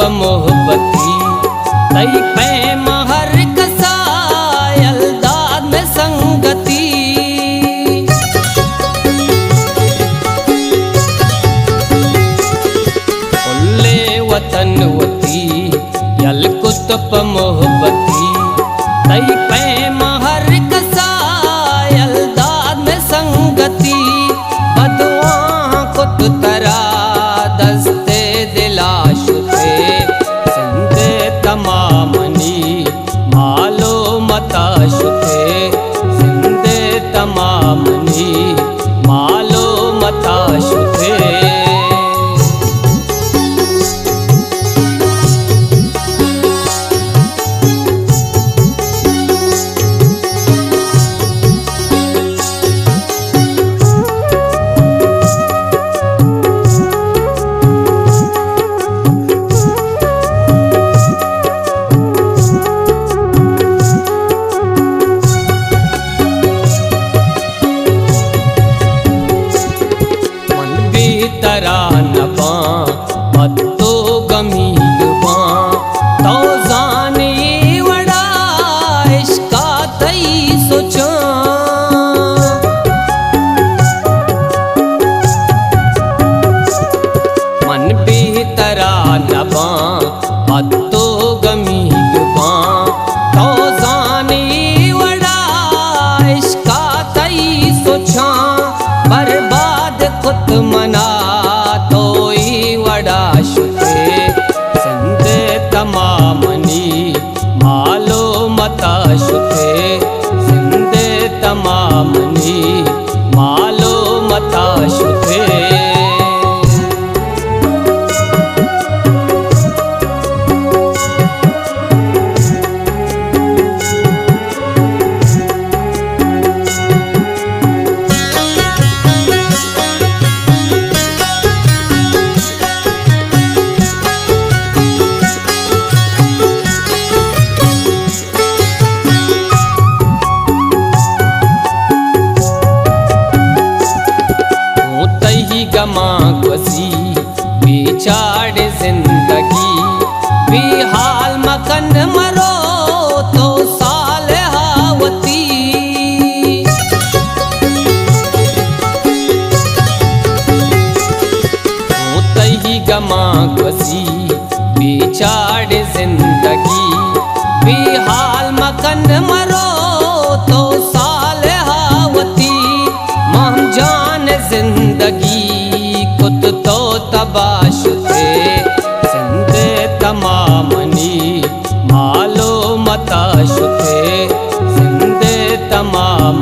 मोहब्बती तई पैम हर कसायल दाद में संगती उल्ले वतन वती यल कुतुब मोहब्बती तई पैम हर कसायल दाद में संगती बदुआ कुत तरा दस्ते दिलाश थे सिंध तमामनी मालो मताश थे सिंध तमामनी मालो मताश थे तरा नबा पत्तो गमीगबा तो जाने वड़ा इश्का तई सोचा मन भी तरा नबा पत्तो गमीगबा तो जाने वड़ा इश्का तई सोचा बर्बाद खुद मना सिंध तमामनी मालो मताश थे सिंध तमामनी मालो मताश थे गमा गसी बेचार जिंदगी बेहाल मकन मरो तो साल हावती तही गमा गसी बेचार जिंदगी बेहाल मकन मरो तो साल हावती महम जान जिंदगी कुत तो तबाश थे सिंध तमामनी मालो मताश थे सिंध तमाम